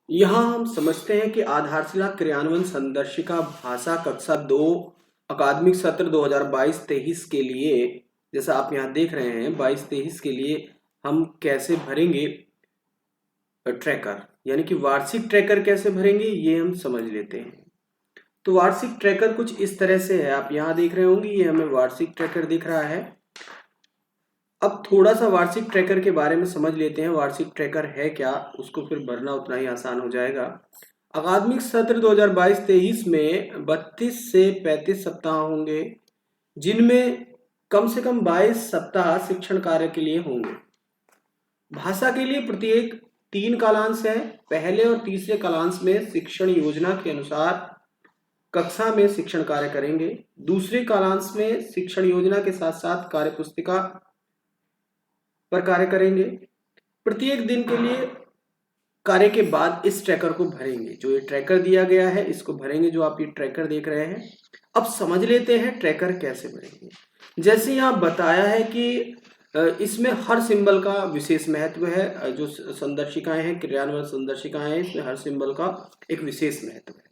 यहाँ हम समझते हैं कि आधारशिला क्रियान्वयन संदर्शिका भाषा कक्षा 2 अकादमिक सत्र 2022-23 के लिए, जैसा आप यहाँ देख रहे हैं 22-23 के लिए हम कैसे भरेंगे ट्रैकर, यानी कि वार्षिक ट्रैकर कैसे भरेंगे ये हम समझ लेते हैं। तो वार्षिक ट्रैकर कुछ इस तरह से है, आप यहाँ देख रहे होंगे, ये हमें वार्षिक ट्रैकर दिख रहा है। अब थोड़ा सा वार्षिक ट्रैकर के बारे में समझ लेते हैं, वार्षिक ट्रैकर है क्या, उसको फिर भरना उतना ही आसान हो जाएगा। अकादमिक सत्र 2022-23 में 32 से 35 सप्ताह होंगे, जिनमें कम से कम 22 सप्ताह शिक्षण कार्य के लिए होंगे। भाषा के लिए प्रत्येक 3 कालांश है। पहले और तीसरे कालांश में शिक्षण योजना के अनुसार कक्षा में शिक्षण कार्य करेंगे। दूसरे कालांश में शिक्षण योजना के साथ साथ कार्य पुस्तिका पर कार्य करेंगे। प्रत्येक दिन के लिए कार्य के बाद इस ट्रैकर को भरेंगे। जो ये ट्रैकर दिया गया है इसको भरेंगे, जो आप ये ट्रैकर देख रहे हैं। अब समझ लेते हैं ट्रैकर कैसे भरेंगे। जैसे यहाँ बताया है कि इसमें हर सिंबल का विशेष महत्व है। जो संदर्शिकाएं हैं, क्रियान्वयन संदर्शिकाएं हैं, इसमें हर सिंबल का एक विशेष महत्व है।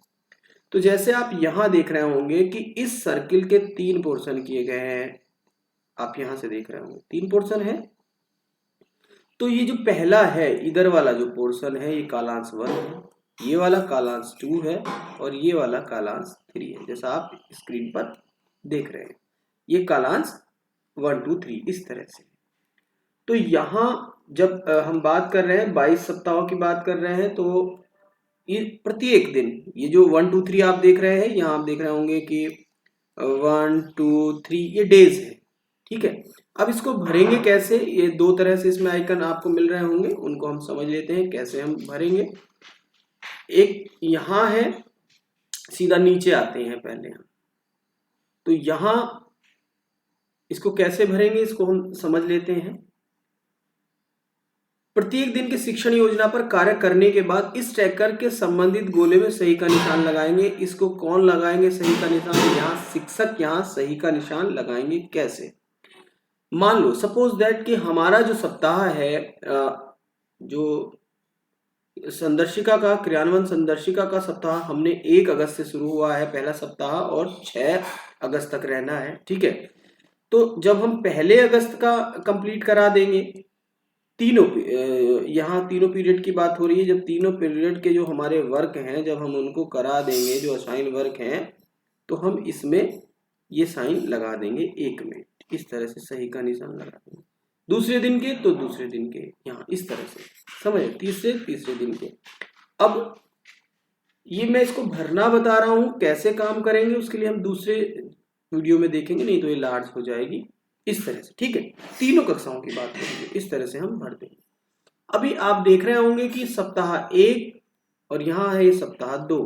तो जैसे आप यहाँ देख रहे होंगे कि इस सर्किल के 3 पोर्शन किए गए हैं। आप यहाँ से देख रहे होंगे 3 पोर्शन है। तो ये जो पहला है, इधर वाला जो पोर्शन है, ये कालांश 1 है, ये वाला कालांश 2 है और ये वाला कालांश 3 है, जैसा आप स्क्रीन पर देख रहे हैं। ये कालांश 1 2 3 इस तरह से। तो यहाँ जब हम बात कर रहे हैं 22 सप्ताहों की बात कर रहे हैं, तो ये प्रत्येक दिन, ये जो 1 2 3 आप देख रहे हैं, यहाँ आप देख रहे होंगे कि 1 2 3 ये डेज है, ठीक है। अब इसको भरेंगे कैसे, ये 2 तरह से इसमें आइकन आपको मिल रहे होंगे, उनको हम समझ लेते हैं कैसे हम भरेंगे। एक यहाँ है, सीधा नीचे आते हैं पहले हम, तो यहाँ इसको कैसे भरेंगे इसको हम समझ लेते हैं। प्रत्येक दिन की शिक्षण योजना पर कार्य करने के बाद इस ट्रैकर के संबंधित गोले में सही का निशान लगाएंगे। इसको कौन लगाएंगे सही का निशान, यहाँ शिक्षक यहाँ सही का निशान लगाएंगे। कैसे, मान लो सपोज दैट कि हमारा जो सप्ताह है, जो संदर्शिका का, क्रियान्वयन संदर्शिका का सप्ताह हमने 1 अगस्त से शुरू हुआ है पहला सप्ताह, और 6 अगस्त तक रहना है, ठीक है। तो जब हम पहले अगस्त का कंप्लीट करा देंगे, तीनों यहाँ तीनों पीरियड की बात हो रही है, जब तीनों पीरियड के जो हमारे वर्क हैं जब हम उनको करा देंगे, जो असाइन वर्क हैं, तो हम इसमें ये साइन लगा देंगे 1 में, इस तरह से सही का निशान लगा देंगे। दूसरे दिन के तो दूसरे दिन के, यहाँ इस तरह से समझे, तीसरे दिन के। अब ये मैं इसको भरना बता रहा हूँ, कैसे काम करेंगे उसके लिए हम दूसरे वीडियो में देखेंगे, नहीं तो ये लार्ज हो जाएगी इस तरह से, ठीक है। तीनों कक्षाओं की बात करेंगे, इस तरह से हम भर देंगे। अभी आप देख रहे होंगे कि सप्ताह 1 और यहाँ है ये सप्ताह 2,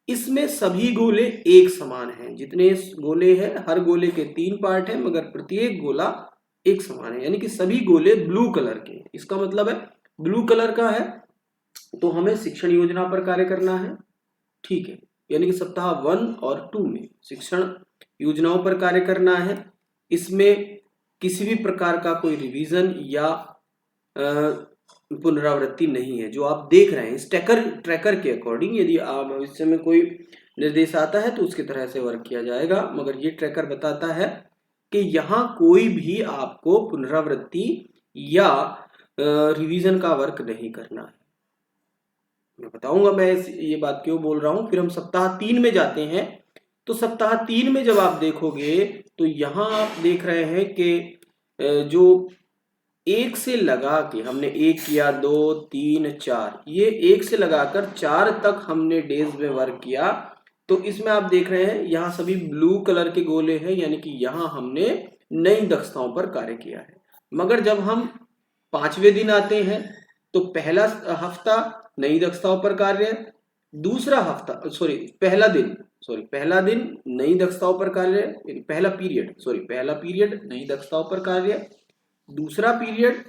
इसमें सभी गोले एक समान हैं। जितने गोले हैं, हर गोले के 3 पार्ट हैं, मगर प्रत्येक गोला एक समान है, यानी कि सभी गोले ब्लू कलर के। इसका मतलब है ब्लू कलर का है तो हमें शिक्षण योजना पर कार्य करना है, ठीक है। यानी कि सप्ताह 1 और 2 में शिक्षण योजनाओं पर कार्य करना है। इसमें किसी भी प्रकार का कोई रिवीजन या पुनरावृत्ति नहीं है। जो आप देख रहे हैं इस ट्रैकर के अकॉर्डिंग, यदि आप भविष्य में कोई निर्देश आता है तो उसकी तरह से वर्क किया जाएगा, मगर ये ट्रैकर बताता है कि यहाँ कोई भी आपको पुनरावृत्ति या रिवीजन का वर्क नहीं करना है। मैं बताऊंगा मैं ये बात क्यों बोल रहा हूं। फिर हम सप्ताह 3 में जाते हैं। तो सप्ताह 3 में जब आप देखोगे तो यहाँ आप देख रहे हैं कि जो 1 से लगा के हमने 1 किया, 2 3 4, ये 1 से लगाकर 4 तक हमने डेज में वर्क किया। तो इसमें आप देख रहे हैं यहाँ सभी ब्लू कलर के गोले हैं, यानी कि यहाँ हमने नई दक्षताओं पर कार्य किया है। मगर जब हम 5वें दिन आते हैं तो पहला हफ्ता नई दक्षताओं पर कार्य, दूसरा हफ्ता पहला दिन नई दक्षताओं पर कार्य, पहला पीरियड नई दक्षताओं पर कार्य, दूसरा पीरियड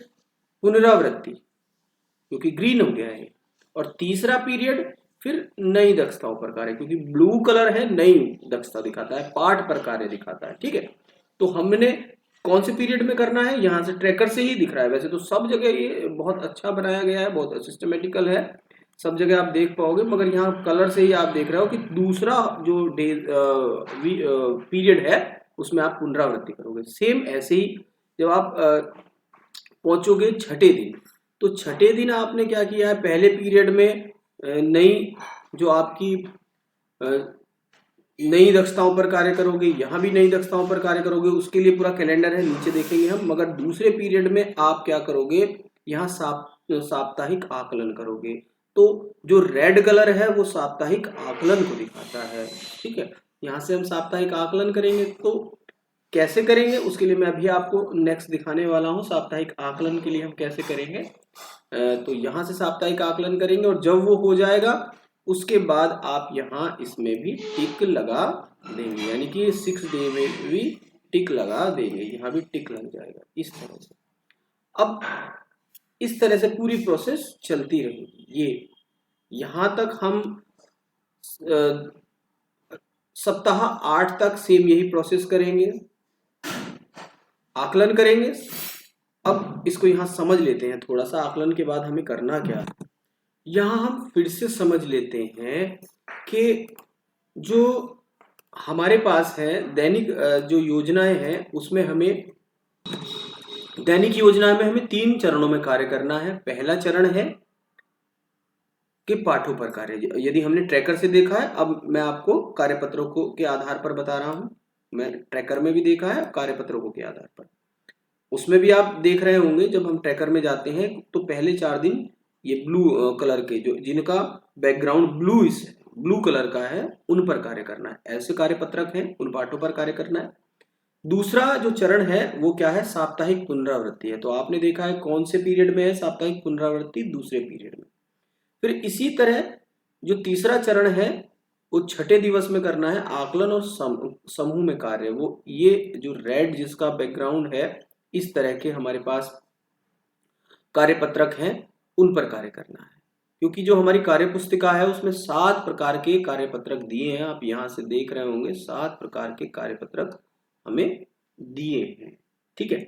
पुनरावृत्ति क्योंकि ग्रीन हो गया है, और तीसरा पीरियड फिर नई दक्षताओं पर कार्य, क्योंकि ब्लू कलर है नई दक्षता दिखाता है, पाठ पर कार्य दिखाता है, ठीक है। तो हमने कौन से पीरियड में करना है, यहाँ से ट्रैकर से ही दिख रहा है। वैसे तो सब जगह ये बहुत अच्छा बनाया गया है, बहुत सिस्टमेटिकल है, सब जगह आप देख पाओगे, मगर यहाँ कलर से ही आप देख रहे हो कि दूसरा जो डे पीरियड है उसमें आप पुनरावृत्ति करोगे। सेम ऐसे ही जब आप पहुंचोगे छठे दिन, तो छठे दिन आपने क्या किया है, पहले पीरियड में नई जो आपकी नई दक्षताओं पर कार्य करोगे, यहाँ भी नई दक्षताओं पर कार्य करोगे, उसके लिए पूरा कैलेंडर है, नीचे देखेंगे हम। मगर दूसरे पीरियड में आप क्या करोगे, यहाँ साप्ताहिक आकलन करोगे। तो जो रेड कलर है वो साप्ताहिक आकलन को दिखाता है, ठीक है। यहाँ से हम साप्ताहिक आकलन करेंगे, तो कैसे करेंगे उसके लिए मैं अभी आपको नेक्स्ट दिखाने वाला हूँ। साप्ताहिक आकलन के लिए हम कैसे करेंगे, तो यहाँ से साप्ताहिक आकलन करेंगे, और जब वो हो जाएगा उसके बाद आप यहाँ इसमें भी टिक लगा देंगे, यानी कि 6 डे में भी टिक लगा देंगे, यहाँ भी टिक लग जाएगा इस तरह से। अब इस तरह से पूरी प्रोसेस चलती रहेगी। ये यहाँ तक हम सप्ताह 8 तक सेम यही प्रोसेस करेंगे, आकलन करेंगे। अब इसको यहाँ समझ लेते हैं थोड़ा सा, आकलन के बाद हमें करना क्या है। यहाँ हम फिर से समझ लेते हैं कि जो हमारे पास है दैनिक जो योजनाएं हैं, उसमें हमें दैनिक योजना में हमें 3 चरणों में कार्य करना है। पहला चरण है कि पाठों पर कार्य, यदि हमने ट्रैकर से देखा है, अब मैं आपको कार्यपत्रों को के आधार पर बता रहा हूं। मैं ट्रैकर में भी देखा है, कार्यपत्रों के आधार पर उसमें भी आप देख रहे होंगे। जब हम ट्रैकर में जाते हैं तो पहले 4 दिन ये ब्लू कलर के, जो जिनका बैकग्राउंड ब्लू कलर का है, उन पर कार्य करना है। ऐसे कार्यपत्रक हैं, उन पाठों पर कार्य करना है। दूसरा जो चरण है वो क्या है, साप्ताहिक पुनरावृत्ति है। तो आपने देखा है कौन से पीरियड में है साप्ताहिक पुनरावृत्ति, दूसरे पीरियड में। फिर इसी तरह जो तीसरा चरण है वो छठे दिवस में करना है, आकलन और समूह में कार्य। वो ये जो रेड जिसका बैकग्राउंड है, इस तरह के हमारे पास कार्यपत्रक हैं, उन पर कार्य करना है। क्योंकि जो हमारी कार्य पुस्तिका है उसमें 7 प्रकार के कार्यपत्रक दिए हैं, आप यहां से देख रहे होंगे 7 प्रकार के कार्यपत्रक हमें दिए हैं, ठीक है।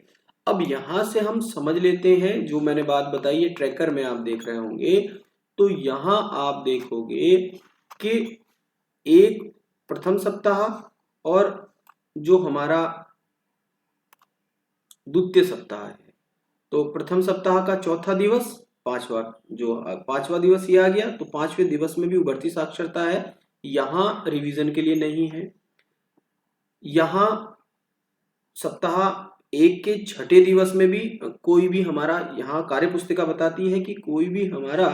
अब यहां से हम समझ लेते हैं जो मैंने बात बताई है, ट्रैकर में आप देख रहे होंगे, तो यहां आप देखोगे कि एक प्रथम सप्ताह और जो हमारा द्वितीय सप्ताह है, तो प्रथम सप्ताह का चौथा दिवस, पांचवा दिवस ये आ गया। तो 5वें दिवस में भी उभरती साक्षरता है, यहां रिवीजन के लिए नहीं है। यहां सप्ताह 1 के छठे दिवस में भी कोई भी हमारा, यहाँ कार्य पुस्तिका बताती है कि कोई भी हमारा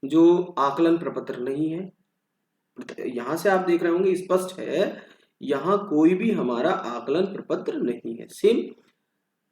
जो आकलन प्रपत्र नहीं है। यहां से आप देख रहे होंगे स्पष्ट है, यहाँ कोई भी हमारा आकलन प्रपत्र नहीं है। सेम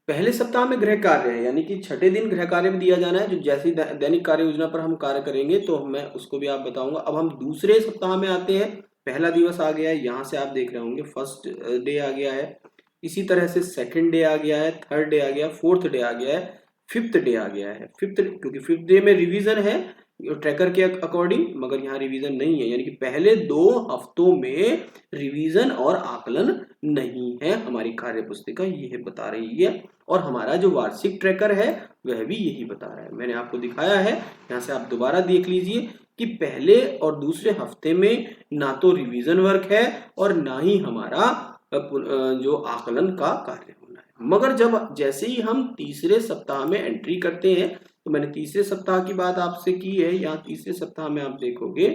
पहले सप्ताह में गृह कार्य है, यानी कि छठे दिन गृह कार्य में दिया जाना है। जो जैसी दैनिक कार्य योजना पर हम कार्य करेंगे तो मैं उसको भी आप बताऊंगा। अब हम दूसरे सप्ताह में आते हैं, पहला दिवस आ गया है, यहाँ से आप देख रहे होंगे फर्स्ट डे आ गया है। इसी तरह से सेकंड डे आ गया है, थर्ड डे आ गया, फोर्थ डे आ गया है, फिफ्थ डे आ गया है। क्योंकि फिफ्थ डे में रिवीजन है ट्रैकर के अकॉर्डिंग, मगर यहाँ रिवीजन नहीं है, यानी कि पहले 2 हफ्तों में रिवीजन और आकलन नहीं है। हमारी कार्य पुस्तिका यह बता रही है, और हमारा जो वार्षिक ट्रैकर है वह भी यही बता रहा है। मैंने आपको दिखाया है, यहाँ से आप दोबारा देख लीजिए कि पहले और दूसरे हफ्ते में ना तो रिवीजन वर्क है और ना ही हमारा जो आकलन का कार्य होना है। मगर जब जैसे ही हम तीसरे सप्ताह में एंट्री करते हैं, तो मैंने तीसरे सप्ताह की बात आपसे की है, यहाँ तीसरे सप्ताह में आप देखोगे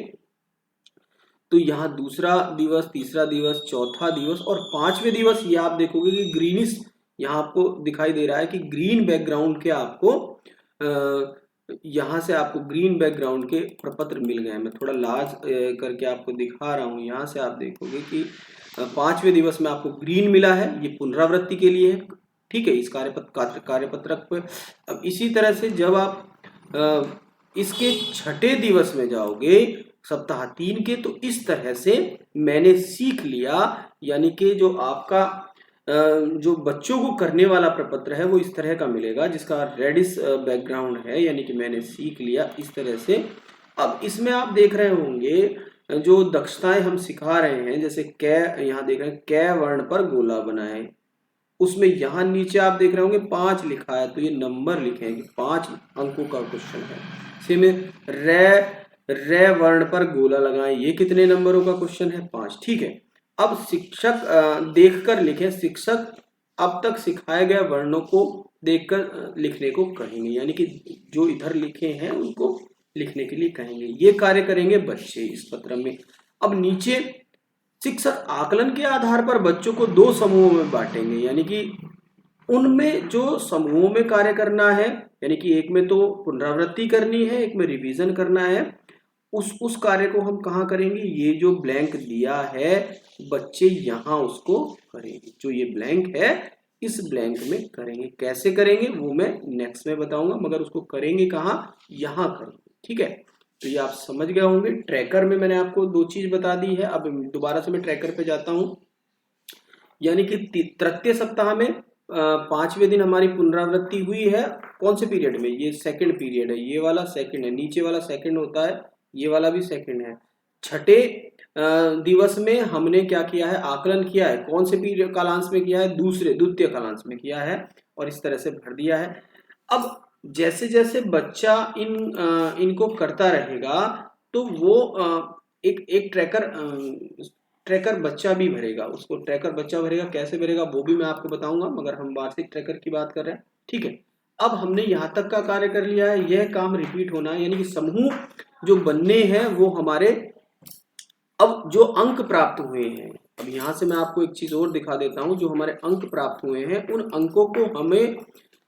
तो यहाँ दूसरा दिवस, तीसरा दिवस, चौथा दिवस और 5वें दिवस, ये आप देखोगे कि ग्रीनिश यहाँ आपको दिखाई दे रहा है कि ग्रीन बैकग्राउंड के आपको यहाँ से आपको ग्रीन बैकग्राउंड के प्रपत्र मिल गए। मैं थोड़ा लार्ज करके आपको दिखा रहा हूँ। यहाँ से आप देखोगे कि 5वें दिवस में आपको ग्रीन मिला है, ये पुनरावृत्ति के लिए है, ठीक है, इस कार्यपत्रक पर। अब इसी तरह से जब आप इसके छठे दिवस में जाओगे सप्ताह 3 के, तो इस तरह से मैंने सीख लिया, यानी कि जो आपका जो बच्चों को करने वाला प्रपत्र है वो इस तरह का मिलेगा, जिसका रेडिश बैकग्राउंड है, यानी कि मैंने सीख लिया इस तरह से। अब इसमें आप देख रहे होंगे जो दक्षताएं हम सिखा रहे हैं, जैसे कै, यहाँ देख रहे हैं कै वर्ण पर गोला बनाए, उसमें यहाँ नीचे आप देख रहे होंगे 5 लिखा है, तो ये नंबर लिखे हैं कि 5 अंकों का क्वेश्चन है। सेम रे रे वर्ण पर गोला लगाएं। ये कितने नंबरों का क्वेश्चन है? 5। ठीक है, अब शिक्षक देखकर लिखें। शिक्षक अब तक सिखाए गए वर्णों को देखकर लिखने को कहेंगे, यानी कि जो इधर लिखे हैं उनको लिखने के लिए कहेंगे। ये कार्य करेंगे बच्चे इस पत्र में। अब नीचे शिक्षक आकलन के आधार पर बच्चों को 2 समूहों में बांटेंगे, यानी कि उनमें जो समूहों में कार्य करना है, यानी कि एक में तो पुनरावृत्ति करनी है, एक में रिवीजन करना है, उस कार्य को हम कहाँ करेंगे? ये जो ब्लैंक दिया है बच्चे यहाँ उसको करेंगे। जो ये ब्लैंक है इस ब्लैंक में करेंगे। कैसे करेंगे वो मैं नेक्स्ट में बताऊंगा, मगर उसको करेंगे कहाँ? यहाँ करेंगे। ठीक है, तो ये आप समझ गए होंगे। ट्रैकर में मैंने आपको 2 चीज बता दी है। अब दोबारा से मैं ट्रैकर पे जाता हूँ, यानी कि तृतीय सप्ताह में 5वें दिन हमारी पुनरावृत्ति हुई है। कौन से पीरियड में? ये सेकंड पीरियड है, ये वाला सेकंड है, नीचे वाला सेकंड होता है, ये वाला भी सेकंड है। छठे दिवस में हमने क्या किया है? आकलन किया है। कौन से पीरियड कालांश में किया है? द्वितीय कालांश में किया है, और इस तरह से भर दिया है। अब जैसे जैसे बच्चा इनको करता रहेगा तो वो एक ट्रैकर बच्चा भी भरेगा, उसको ट्रैकर बच्चा भरेगा। कैसे भरेगा वो भी मैं आपको बताऊंगा, मगर हम वार्षिक ट्रैकर की बात कर रहे हैं। ठीक है, अब हमने यहाँ तक का कार्य कर लिया है। यह काम रिपीट होना है, यानी कि समूह जो बनने हैं वो हमारे, अब जो अंक प्राप्त हुए हैं, अब यहाँ से मैं आपको एक चीज और दिखा देता हूँ। जो हमारे अंक प्राप्त हुए हैं उन अंकों को हमें,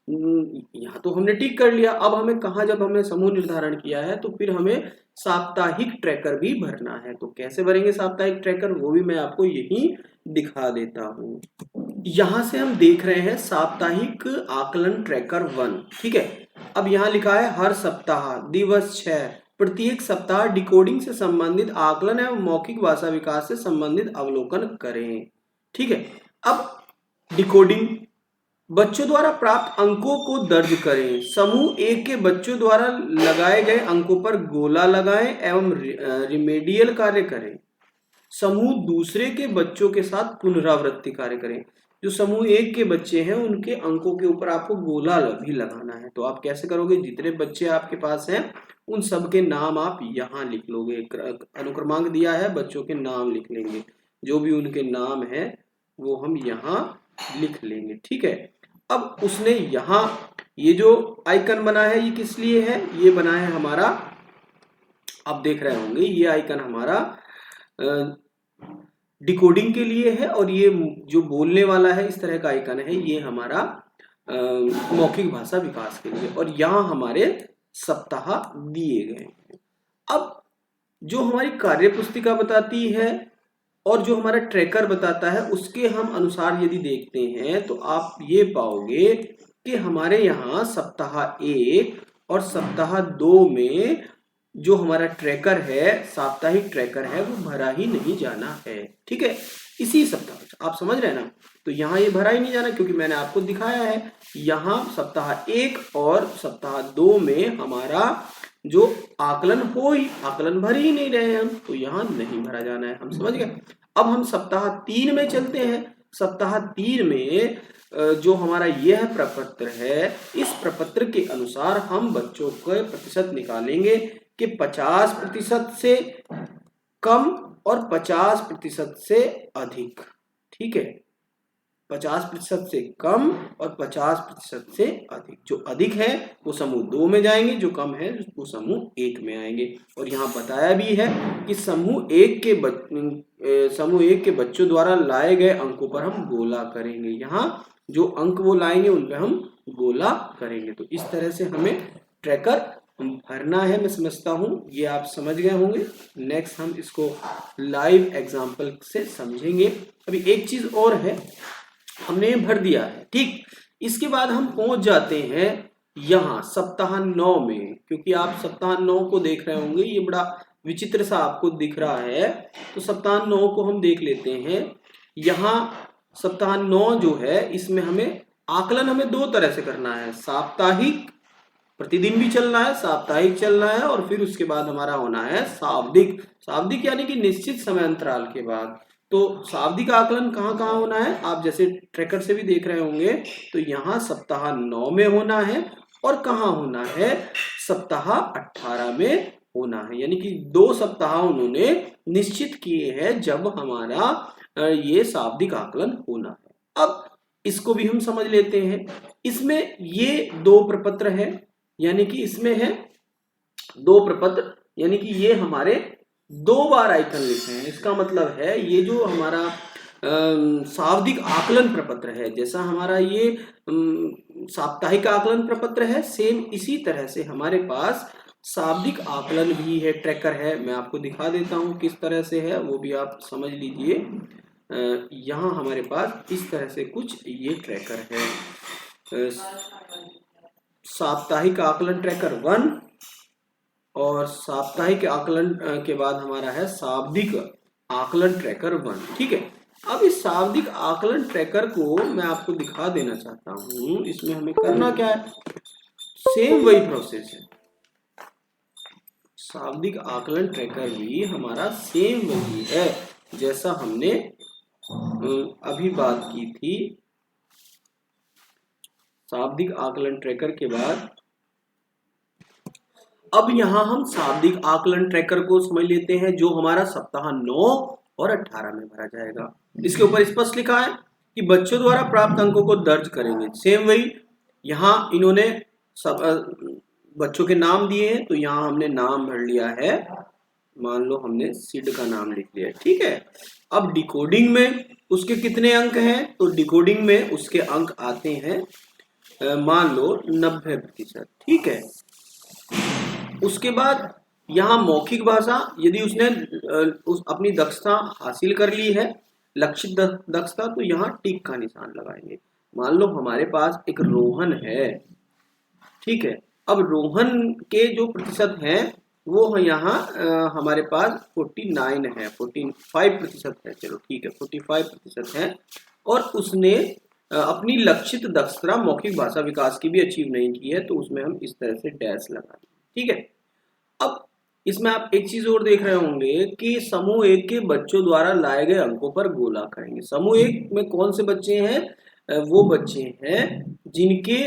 यहाँ तो हमने टिक कर लिया। अब हमें कहाँ, जब हमने समूह निर्धारण किया है तो फिर हमें साप्ताहिक ट्रैकर भी भरना है। तो कैसे भरेंगे साप्ताहिक ट्रैकर वो भी मैं आपको यही दिखा देता हूँ। यहाँ से हम देख रहे हैं साप्ताहिक आकलन ट्रैकर 1। ठीक है, अब यहाँ लिखा है हर सप्ताह दिवस 6, प्रत्येक सप्ताह डिकोडिंग से संबंधित आकलन एवं मौखिक भाषा विकास से संबंधित अवलोकन करें। ठीक है, अब डिकोडिंग, बच्चों द्वारा प्राप्त अंकों को दर्ज करें। समूह 1 के बच्चों द्वारा लगाए गए अंकों पर गोला लगाएं एवं रिमेडियल कार्य करें। समूह दूसरे के बच्चों के साथ पुनरावृत्ति कार्य करें। जो समूह 1 के बच्चे हैं उनके अंकों के ऊपर आपको गोला भी लगाना है। तो आप कैसे करोगे? जितने बच्चे आपके पास हैं उन सब के नाम आप यहाँ लिख लोगे। अनुक्रमांक दिया है, बच्चों के नाम लिख लेंगे। जो भी उनके नाम है वो हम यहाँ लिख लेंगे। ठीक है, अब उसने यहाँ ये जो आइकन बना है ये किस लिए है? ये बना है हमारा, आप देख रहे होंगे, ये आइकन हमारा डिकोडिंग के लिए है, और ये जो बोलने वाला है इस तरह का आइकन है ये हमारा मौखिक भाषा विकास के लिए, और यहाँ हमारे सप्ताह दिए गए हैं। अब जो हमारी कार्य पुस्तिका बताती है और जो हमारा ट्रैकर बताता है उसके हम अनुसार यदि देखते हैं तो आप ये पाओगे कि हमारे यहाँ सप्ताह 1 और सप्ताह 2 में जो हमारा ट्रैकर है, साप्ताहिक ट्रैकर है, वो भरा ही नहीं जाना है। ठीक है, इसी सप्ताह, आप समझ रहे हैं ना? तो यहाँ ये भरा ही नहीं जाना, क्योंकि मैंने आपको दिखाया है यहाँ सप्ताह 1 और सप्ताह 2 में हमारा जो आकलन भर ही नहीं रहे हम, तो यहाँ नहीं भरा जाना है। हम समझ गए। अब हम सप्ताह 3 में चलते हैं। सप्ताह 3 में जो हमारा यह प्रपत्र है, इस प्रपत्र के अनुसार हम बच्चों के प्रतिशत निकालेंगे कि 50% से कम और 50% से अधिक। ठीक है, 50% से कम और 50% से अधिक। जो अधिक है वो समूह 2 में जाएंगे, जो कम है वो समूह 1 में आएंगे। और यहाँ बताया भी है कि समूह 1 के बच्चों द्वारा लाए गए अंकों पर हम गोला करेंगे। यहाँ जो अंक वो लाएंगे उन पर हम गोला करेंगे। तो इस तरह से हमें ट्रैकर भरना है, मैं समझता हूँ ये आप समझ गए होंगे। नेक्स्ट हम इसको लाइव एग्जाम्पल से समझेंगे। अभी एक चीज और है, हमने भर दिया है। ठीक, इसके बाद हम पहुंच जाते हैं यहाँ सप्ताह 9 में, क्योंकि आप सप्ताह 9 को देख रहे होंगे, ये बड़ा विचित्र सा आपको दिख रहा है। तो सप्ताह 9 को हम देख लेते हैं। यहाँ सप्ताह 9 जो है इसमें हमें आकलन 2 तरह से करना है। साप्ताहिक, प्रतिदिन भी चलना है, साप्ताहिक चलना है, और फिर उसके बाद हमारा होना है शाब्दिक यानी कि निश्चित समय अंतराल के बाद। तो शाब्दिक आकलन कहाँ कहाँ होना है? आप जैसे ट्रैकर से भी देख रहे होंगे, तो यहाँ सप्ताह 9 में होना है, और कहाँ होना है? सप्ताह 18 में होना है, यानी कि 2 सप्ताह उन्होंने निश्चित किए हैं जब हमारा ये शाब्दिक आकलन होना है। अब इसको भी हम समझ लेते हैं। इसमें ये 2 प्रपत्र है, यानी कि इसमें है 2 प्रपत्र, यानी कि ये हमारे 2 बार आइकन लिखे हैं। इसका मतलब है ये जो हमारा शाब्दिक आकलन प्रपत्र है, जैसा हमारा ये साप्ताहिक आकलन प्रपत्र है, सेम इसी तरह से हमारे पास शाब्दिक आकलन भी है, ट्रैकर है। मैं आपको दिखा देता हूं किस तरह से है, वो भी आप समझ लीजिए। यहाँ हमारे पास इस तरह से कुछ ये ट्रैकर है, साप्ताहिक आकलन ट्रैकर 1 और साप्ताहिक आकलन के बाद हमारा है शाब्दिक आकलन ट्रैकर 1। ठीक है, अब इस शाब्दिक आकलन ट्रैकर को मैं आपको दिखा देना चाहता हूं। इसमें हमें करना क्या है, सेम वही प्रोसेस है। शाब्दिक आकलन ट्रैकर भी हमारा सेम वही है जैसा हमने अभी बात की थी। शाब्दिक आकलन ट्रैकर के बाद अब यहां हम शाब्दिक आकलन ट्रैकर को समझ लेते हैं, जो हमारा सप्ताह 9 और 18 में भरा जाएगा। इसके ऊपर स्पष्ट लिखा है कि बच्चों द्वारा प्राप्त अंकों को दर्ज करेंगे। सेम वही, यहाँ इन्होंने सब बच्चों के नाम दिए हैं, तो यहाँ हमने नाम भर लिया है। मान लो हमने सिड का नाम लिख लिया, ठीक है। अब डिकोडिंग में उसके कितने अंक हैं, तो डिकोडिंग में उसके अंक आते हैं मान लो 90%, ठीक है। उसके बाद यहाँ मौखिक भाषा, यदि उसने अपनी दक्षता हासिल कर ली है, लक्षित दक्षता, तो यहाँ टिक का निशान लगाएंगे। मान लो हमारे पास एक रोहन है, ठीक है। अब रोहन के जो प्रतिशत हैं वो यहाँ हमारे पास 49 है, 45% है, चलो ठीक है 45% है। और उसने अपनी लक्षित दक्षता मौखिक भाषा विकास की भी अचीव नहीं की है, तो उसमें हम इस तरह से डैश लगा दें, ठीक है। अब इसमें आप एक चीज और देख रहे होंगे कि समूह 1 के बच्चों द्वारा लाए गए अंकों पर गोला करेंगे। समूह 1 में कौन से बच्चे हैं, वो बच्चे हैं जिनके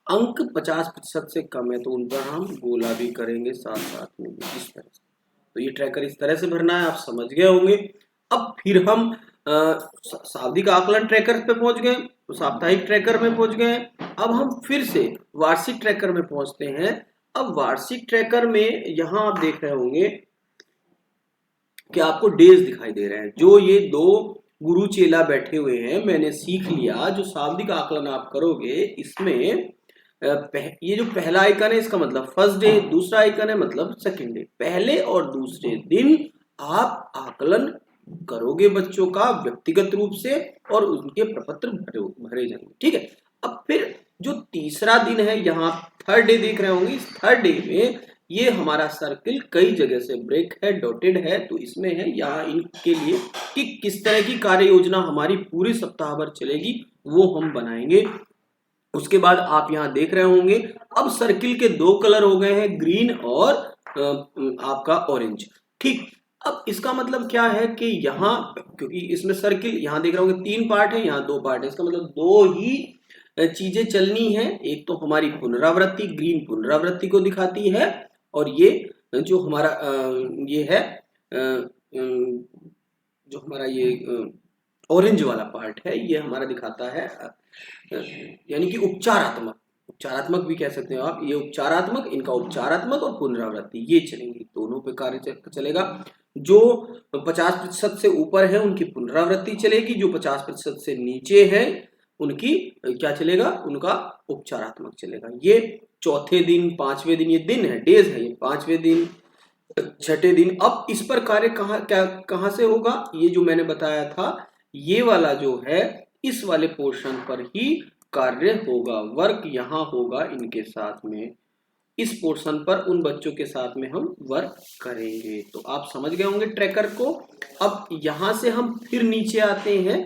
अंक 50% से कम है, तो उन पर हम गोला भी करेंगे साथ साथ में, इस तरह से। तो ये ट्रैकर इस तरह से भरना है, आप समझ गए होंगे। अब फिर हम शाब्दिक आकलन ट्रैकर पे पहुंच गए, तो साप्ताहिक ट्रैकर में पहुंच गए। अब हम फिर से वार्षिक ट्रैकर में पहुंचते हैं। अब वार्षिक ट्रैकर में यहां आप देख रहे होंगे कि आपको डेज दिखाई दे रहे हैं। जो ये 2 गुरु चेला बैठे हुए हैं, मैंने सीख लिया जो शाब्दिक आकलन आप करोगे, इसमें ये जो पहला आइकन है इसका मतलब फर्स्ट डे, दूसरा आइकन है मतलब सेकंड डे। पहले और दूसरे दिन आप आकलन करोगे बच्चों का व्यक्तिगत रूप से, और उनके प्रपत्र भरे जाएंगे, ठीक है। अब फिर जो तीसरा दिन है, यहाँ थर्ड डे देख रहे होंगे, इस थर्ड डे में ये हमारा सर्किल कई जगह से ब्रेक है, डॉटेड है, तो इसमें है यहाँ इनके लिए कि किस तरह की कार्य योजना हमारी पूरे सप्ताह भर चलेगी वो हम बनाएंगे। उसके बाद आप यहाँ देख रहे होंगे अब सर्किल के 2 कलर हो गए हैं, ग्रीन और आपका ऑरेंज, ठीक। अब इसका मतलब क्या है कि यहाँ, क्योंकि इसमें सर्किल यहाँ देख रहे होंगे 3 पार्ट है, यहाँ 2 पार्ट है, इसका मतलब 2 ही चीजें चलनी है। एक तो हमारी पुनरावृत्ति, ग्रीन पुनरावृत्ति को दिखाती है, और ये जो हमारा ये है जो हमारा ये ऑरेंज वाला पार्ट है, ये हमारा दिखाता है यानी कि उपचारात्मक भी कह सकते हो आप। ये उपचारात्मक, इनका उपचारात्मक और पुनरावृत्ति ये चलेंगे, दोनों पे कार्य चलेगा। जो 50% से ऊपर है उनकी पुनरावृत्ति चलेगी, जो 50% से नीचे है उनकी क्या चलेगा, उनका उपचारात्मक चलेगा। ये चौथे दिन, 5वें दिन, ये दिन है, डेज है, ये 5वें दिन, 6ठे दिन। अब इस पर कार्य कहाँ से होगा, ये जो मैंने बताया था, ये वाला जो है इस वाले पोर्शन पर ही कार्य होगा, वर्क यहाँ होगा इनके साथ में, इस पोर्शन पर उन बच्चों के साथ में हम वर्क करेंगे। तो आप समझ गए होंगे ट्रैकर को। अब यहां से हम फिर नीचे आते हैं,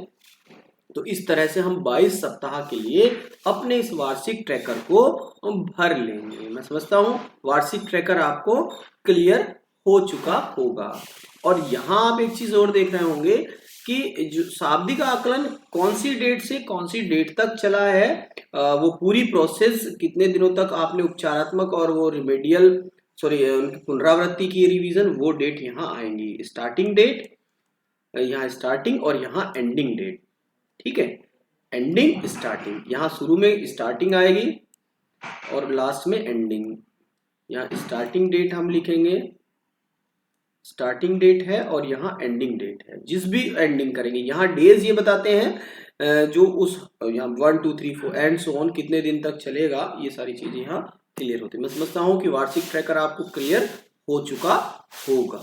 तो इस तरह से हम 22 सप्ताह के लिए अपने इस वार्षिक ट्रैकर को भर लेंगे। मैं समझता हूं वार्षिक ट्रैकर आपको क्लियर हो चुका होगा। और यहाँ आप एक चीज और देख रहे होंगे कि जो शाब्दिक आकलन कौन सी डेट से कौन सी डेट तक चला है, वो पूरी प्रोसेस कितने दिनों तक आपने उपचारात्मक और वो रिमेडियल सॉरी उनकी पुनरावृत्ति की रिवीजन, वो डेट यहाँ आएंगी। स्टार्टिंग डेट, यहाँ स्टार्टिंग और यहाँ एंडिंग डेट, ठीक है। एंडिंग स्टार्टिंग, यहाँ शुरू में स्टार्टिंग आएगी और लास्ट में एंडिंग। यहाँ स्टार्टिंग डेट हम लिखेंगे, स्टार्टिंग डेट है और यहाँ एंडिंग डेट है। जिस भी एंडिंग करेंगे, यहाँ डेज ये बताते हैं जो उस यहाँ 1 2 3 4 एंड सो ऑन कितने दिन तक चलेगा, ये सारी चीजें यहाँ क्लियर होती है। मैं समझता हूँ कि वार्षिक ट्रैकर आपको क्लियर हो चुका होगा।